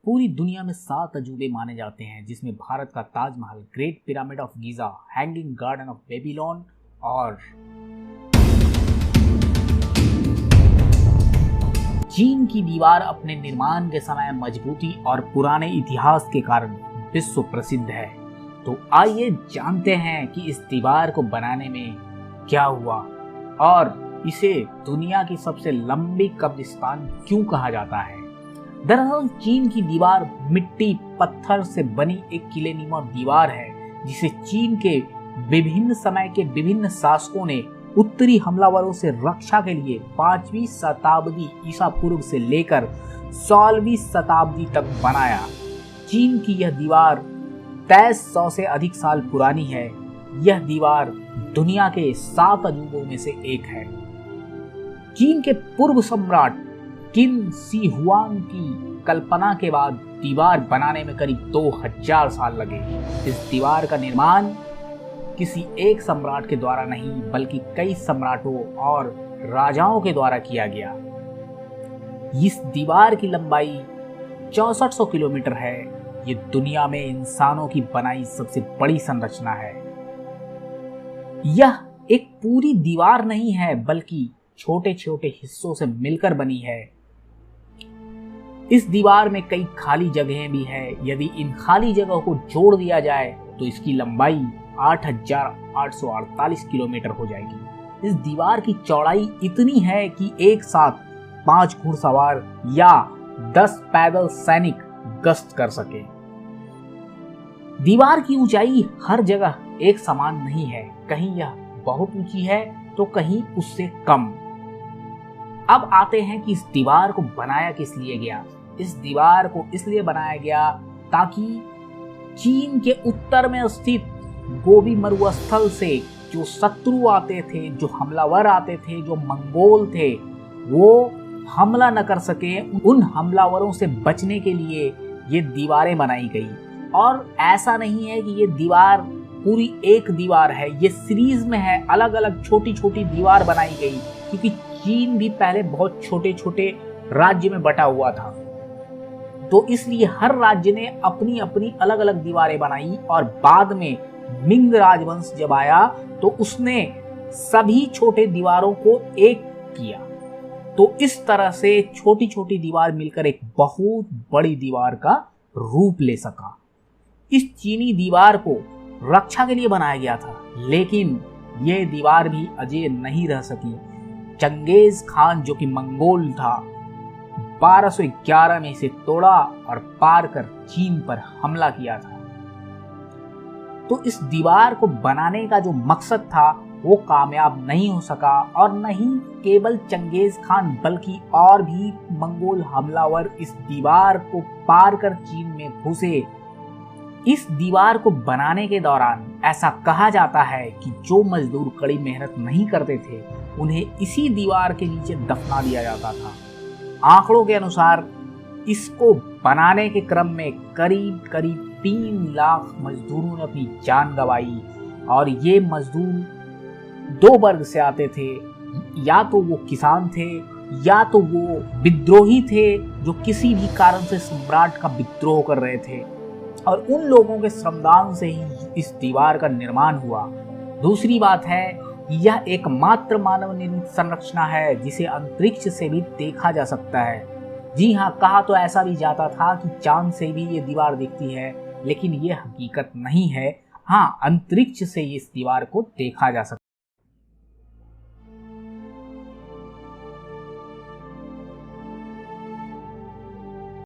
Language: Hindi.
पूरी दुनिया में 7 अजूबे माने जाते हैं, जिसमें भारत का Taj Mahal, great pyramid of Giza, hanging garden of Babylon और चीन की दीवार अपने निर्माण के समय मजबूती और पुराने इतिहास के कारण विश्व प्रसिद्ध है। तो आइए जानते हैं कि इस दीवार को बनाने में क्या हुआ और इसे दुनिया की सबसे लंबी कब्रिस्तान क्यों कहा जाता है। दरअसल चीन की दीवार मिट्टी पत्थर से बनी एक किलेनुमा दीवार है, जिसे चीन के विभिन्न समय के विभिन्न शासकों ने उत्तरी हमलावरों से रक्षा के लिए 5वीं शताब्दी ईसा पूर्व से लेकर 16वीं शताब्दी तक बनाया। चीन की यह दीवार 2300 से अधिक साल पुरानी है। यह दीवार दुनिया के 7 अजूबों में से एक है। चीन के पूर्व सम्राट किन शी हुआंग की कल्पना के बाद दीवार बनाने में करीब 2000 साल लगे। इस दीवार का निर्माण किसी एक सम्राट के द्वारा नहीं, बल्कि कई सम्राटों और राजाओं के द्वारा किया गया। इस दीवार की लंबाई 6400 किलोमीटर है। ये दुनिया में इंसानों की बनाई सबसे बड़ी संरचना है। यह एक पूरी दीवार नहीं है, बल्कि छोटे छोटे हिस्सों से मिलकर बनी है। इस दीवार में कई खाली जगहें भी हैं। यदि इन खाली जगहों को जोड़ दिया जाए तो इसकी लंबाई 8848 किलोमीटर हो जाएगी। इस दीवार की चौड़ाई इतनी है कि एक साथ 5 घुड़सवार या 10 पैदल सैनिक गश्त कर सके। दीवार की ऊंचाई हर जगह एक समान नहीं है। कहीं यह बहुत ऊंची है तो कहीं उससे कम। अब आते हैं कि इस दीवार को बनाया किस लिए गया। इस दीवार को इसलिए बनाया गया ताकि चीन के उत्तर में स्थित गोबी मरुस्थल से जो शत्रु आते थे, जो हमलावर आते थे, जो मंगोल थे, वो हमला न कर सके। उन हमलावरों से बचने के लिए ये दीवारें बनाई गई। और ऐसा नहीं है कि ये दीवार पूरी एक दीवार है, ये सीरीज में है। अलग अलग छोटी छोटी दीवार बनाई गई, क्योंकि चीन भी पहले बहुत छोटे छोटे राज्य में बटा हुआ था। तो इसलिए हर राज्य ने अपनी अपनी अलग अलग दीवारें बनाई। और बाद में मिंग राजवंश जब आया तो उसने सभी छोटे दीवारों को एक किया। तो इस तरह से छोटी छोटी दीवार मिलकर एक बहुत बड़ी दीवार का रूप ले सका। इस चीनी दीवार को रक्षा के लिए बनाया गया था, लेकिन यह दीवार भी अजेय नहीं रह सकी। चंगेज खान, जो कि मंगोल था, 1211 में इसे तोड़ा और पार कर चीन पर हमला किया था। तो इस दीवार को बनाने का जो मकसद था वो कामयाब नहीं हो सका। और नहीं केवल चंगेज खान, बल्कि और भी मंगोल हमलावर इस दीवार को पार कर चीन में घुसे। इस दीवार को बनाने के दौरान ऐसा कहा जाता है कि जो मजदूर कड़ी मेहनत नहीं करते थे, उन्हें इसी दीवार के नीचे दफना दिया जाता था। आंकड़ों के अनुसार इसको बनाने के क्रम में करीब करीब 3 लाख मजदूरों ने अपनी जान गंवाई। और ये मजदूर 2 वर्ग से आते थे। या तो वो किसान थे, या तो वो विद्रोही थे जो किसी भी कारण से सम्राट का विद्रोह कर रहे थे। और उन लोगों के श्रमदान से ही इस दीवार का निर्माण हुआ। दूसरी बात है, यह एकमात्र मानव निर्मित संरचना है जिसे अंतरिक्ष से भी देखा जा सकता है। जी हाँ, कहा तो ऐसा भी जाता था कि चांद से भी ये दीवार दिखती है, लेकिन ये हकीकत नहीं है। हाँ, अंतरिक्ष से इस दीवार को देखा जा सकता है।